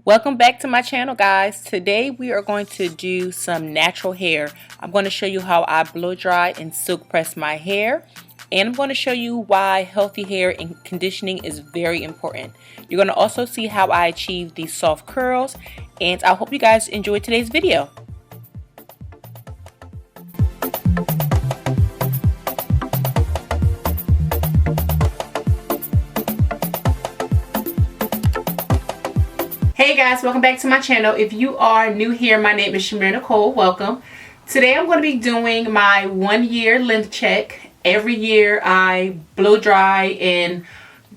Welcome back to my channel, guys. Today we are going to do some natural hair. I'm going to show you how I blow dry and silk press my hair, and I'm going to show you why healthy hair and conditioning is very important. You're going to also see how I achieve these soft curls, and I hope you guys enjoyed today's video. Hey guys, welcome back to my channel. If you are new here, my name is ChimereNicole. Welcome. Today I'm going to be doing my 1 year length check. Every year I blow dry and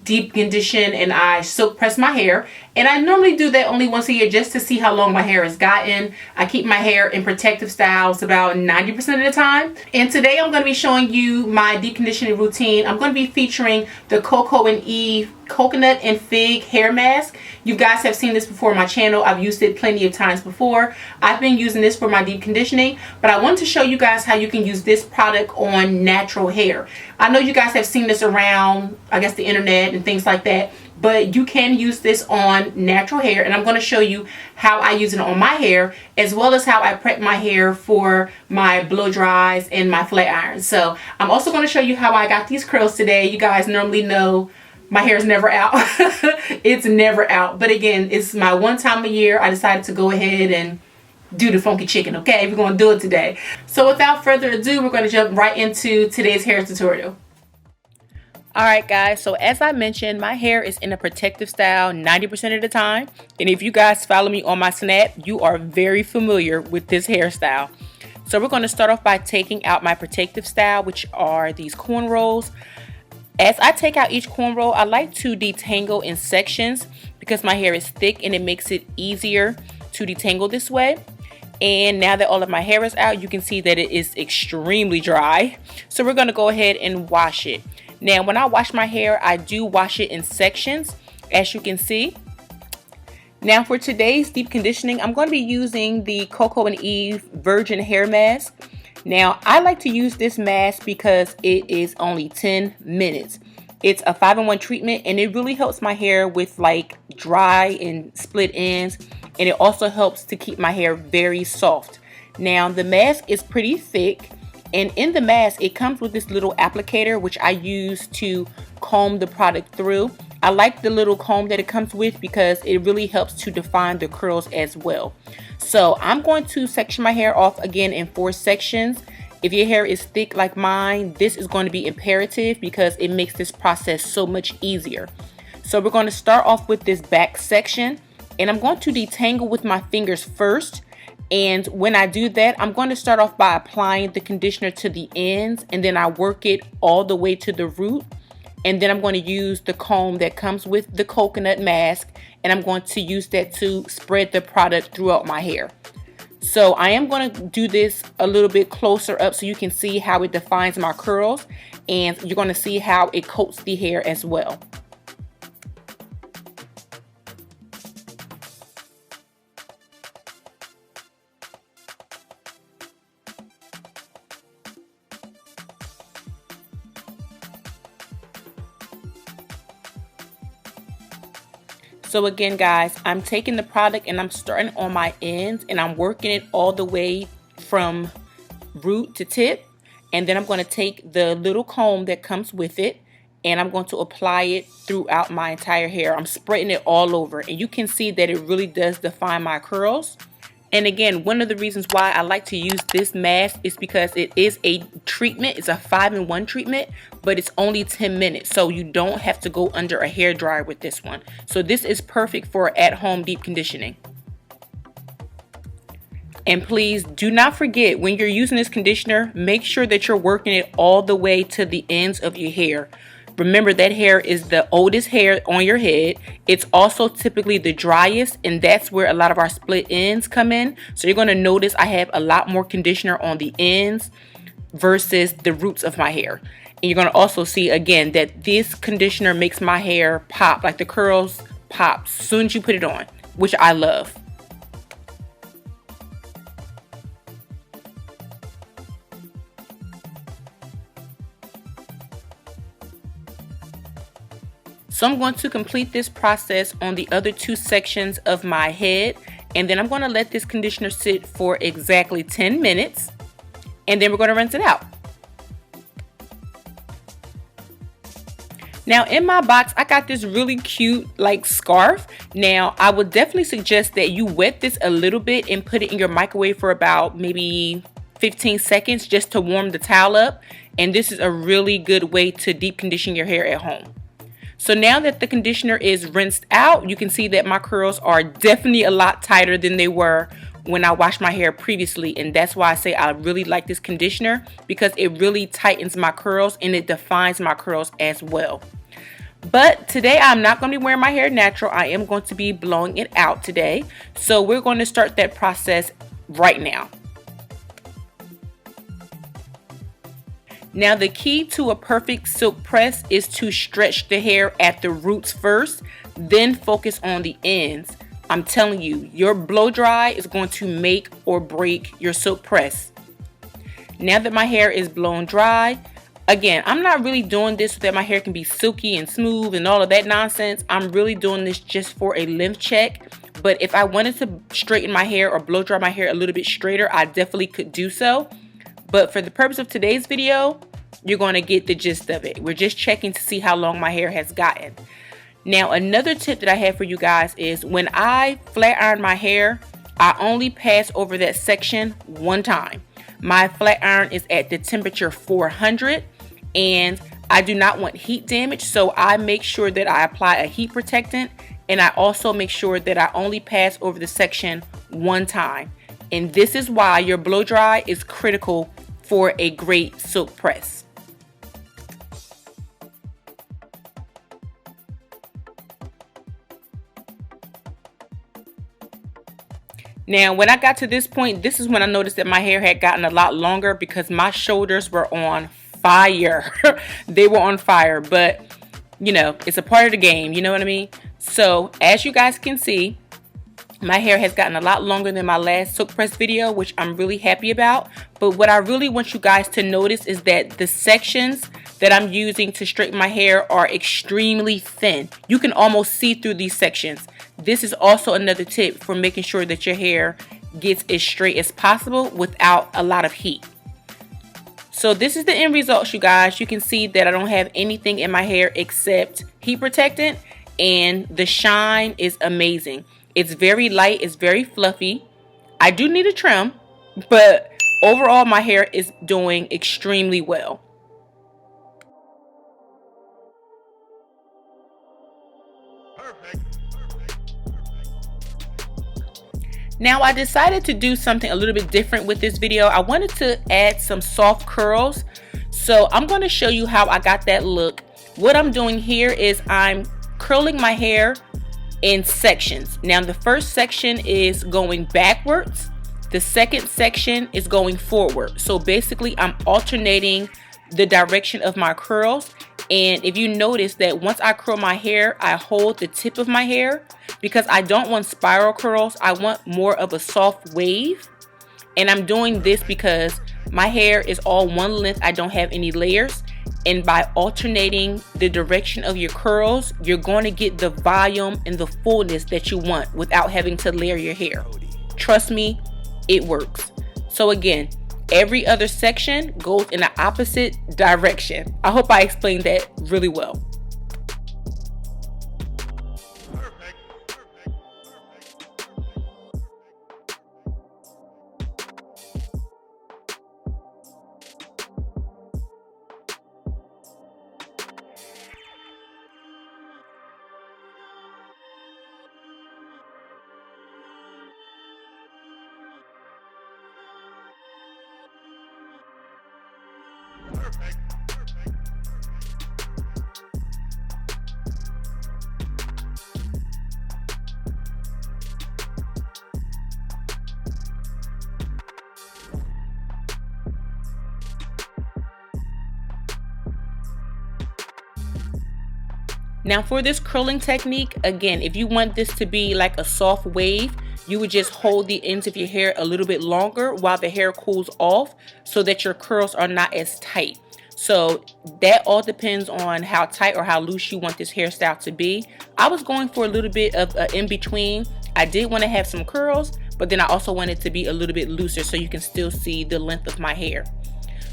deep condition and I silk press my hair, and I normally do that only once a year just to see how long my hair has gotten. I keep my hair in protective styles about 90% of the time, and today I'm going to be showing you my deep conditioning routine. I'm going to be featuring the Coco and Eve coconut and fig hair mask. You guys have seen this before on my channel. I've used it plenty of times before. I've been using this for my deep conditioning, but I want to show you guys how you can use this product on natural hair. I know you guys have seen this around, I guess, the internet and things like that, but you can use this on natural hair, and I'm going to show you how I use it on my hair, as well as how I prep my hair for my blow dries and my flat irons. So I'm also going to show you how I got these curls today. You guys normally know my hair is never out. It's never out, but again, it's my one time a year. I decided to go ahead and do the funky chicken. Okay, we're going to do it today. So without further ado, we're going to jump right into today's hair tutorial. Alright guys, so as I mentioned, my hair is in a protective style 90% of the time, and if you guys follow me on my Snap, you are very familiar with this hairstyle. So we're going to start off by taking out my protective style, which are these cornrows. As I take out each cornrow, I like to detangle in sections because my hair is thick and it makes it easier to detangle this way. And now that all of my hair is out, you can see that it is extremely dry. So we're going to go ahead and wash it. Now, when I wash my hair, I do wash it in sections, as you can see. Now, for today's deep conditioning, I'm going to be using the Coco and Eve Virgin Hair Mask. Now, I like to use this mask because it is only 10 minutes. It's a 5-in-1 treatment, and it really helps my hair with like dry and split ends, and it also helps to keep my hair very soft. Now, the mask is pretty thick, and in the mask it comes with this little applicator which I use to comb the product through. I like the little comb that it comes with because it really helps to define the curls as well. So I'm going to section my hair off again in 4 sections. If your hair is thick like mine, this is going to be imperative because it makes this process so much easier. So we're going to start off with this back section, and I'm going to detangle with my fingers first. And when I do that, I'm going to start off by applying the conditioner to the ends, and then I work it all the way to the root. And then I'm going to use the comb that comes with the coconut mask, and I'm going to use that to spread the product throughout my hair. So I am going to do this a little bit closer up so you can see how it defines my curls, and you're going to see how it coats the hair as well. So again guys, I'm taking the product and I'm starting on my ends, and I'm working it all the way from root to tip, and then I'm going to take the little comb that comes with it and I'm going to apply it throughout my entire hair. I'm spreading it all over, and you can see that it really does define my curls. And again, one of the reasons why I like to use this mask is because it is a treatment. It's a 5-in-1 treatment, but it's only 10 minutes. So you don't have to go under a hair dryer with this one. So this is perfect for at-home deep conditioning. And please do not forget, when you're using this conditioner, make sure that you're working it all the way to the ends of your hair. Remember, that hair is the oldest hair on your head. It's also typically the driest, and that's where a lot of our split ends come in. So you're going to notice I have a lot more conditioner on the ends versus the roots of my hair. And you're going to also see again that this conditioner makes my hair pop, like the curls pop as soon as you put it on, which I love. So I'm going to complete this process on the other two sections of my head, and then I'm going to let this conditioner sit for exactly 10 minutes, and then we're going to rinse it out. Now in my box, I got this really cute like scarf. Now I would definitely suggest that you wet this a little bit and put it in your microwave for about maybe 15 seconds just to warm the towel up. And this is a really good way to deep condition your hair at home. So now that the conditioner is rinsed out, you can see that my curls are definitely a lot tighter than they were when I washed my hair previously, and that's why I say I really like this conditioner, because it really tightens my curls and it defines my curls as well. But today I'm not going to be wearing my hair natural. I am going to be blowing it out today. So we're going to start that process right now. Now the key to a perfect silk press is to stretch the hair at the roots first, then focus on the ends. I'm telling you, your blow dry is going to make or break your silk press. Now that my hair is blown dry, again, I'm not really doing this so that my hair can be silky and smooth and all of that nonsense. I'm really doing this just for a length check. But if I wanted to straighten my hair or blow dry my hair a little bit straighter, I definitely could do so. But for the purpose of today's video, you're going to get the gist of it. We're just checking to see how long my hair has gotten. Now, another tip that I have for you guys is when I flat iron my hair, I only pass over that section one time. My flat iron is at the temperature 400, and I do not want heat damage, so I make sure that I apply a heat protectant, and I also make sure that I only pass over the section one time. And this is why your blow dry is critical for a great silk press. Now, when I got to this point, this is when I noticed that my hair had gotten a lot longer because my shoulders were on fire. They were on fire, but you know, it's a part of the game, you know what I mean? So as you guys can see, my hair has gotten a lot longer than my last silk press video, which I'm really happy about. But what I really want you guys to notice is that the sections that I'm using to straighten my hair are extremely thin. You can almost see through these sections. This is also another tip for making sure that your hair gets as straight as possible without a lot of heat. So this is the end result, you guys. You can see that I don't have anything in my hair except heat protectant, and the shine is amazing. It's very light, it's very fluffy. I do need a trim, but overall my hair is doing extremely well. Now I decided to do something a little bit different with this video. I wanted to add some soft curls. So I'm going to show you how I got that look. What I'm doing here is I'm curling my hair in sections. Now the first section is going backwards. The second section is going forward. So basically I'm alternating the direction of my curls. And if you notice that once I curl my hair, I hold the tip of my hair because I don't want spiral curls. I want more of a soft wave. And I'm doing this because my hair is all one length. I don't have any layers. And by alternating the direction of your curls, you're going to get the volume and the fullness that you want without having to layer your hair. Trust me, it works. So again, every other section goes in the opposite direction. I hope I explained that really well. Now for this curling technique, again, if you want this to be like a soft wave, you would just hold the ends of your hair a little bit longer while the hair cools off so that your curls are not as tight. So that all depends on how tight or how loose you want this hairstyle to be. I was going for a little bit of an in-between. I did want to have some curls, but then I also wanted it to be a little bit looser so you can still see the length of my hair.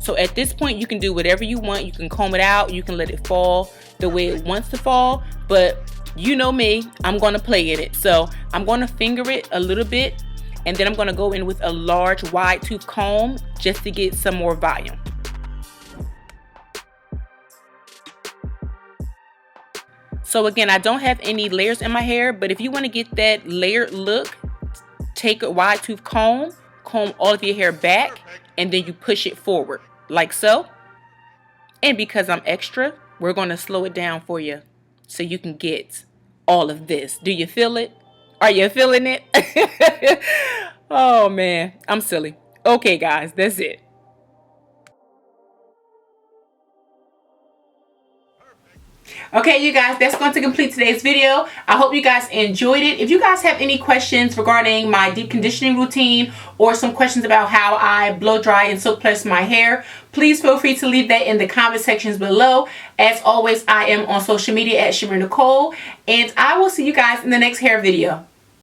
So at this point, you can do whatever you want. You can comb it out. You can let it fall the way it wants to fall. But you know me, I'm going to play in it. So I'm going to finger it a little bit. And then I'm going to go in with a large wide tooth comb just to get some more volume. So again, I don't have any layers in my hair, but if you want to get that layered look, take a wide tooth comb all of your hair back, and then you push it forward like so. And because I'm extra, we're going to slow it down for you so you can get all of this. Do you feel it? Are you feeling it? Oh man, I'm silly. Okay guys, that's it. Okay, you guys, that's going to complete today's video. I hope you guys enjoyed it. If you guys have any questions regarding my deep conditioning routine or some questions about how I blow dry and soak press my hair, please feel free to leave that in the comment sections below. As always, I am on social media at ChimereNicole, and I will see you guys in the next hair video.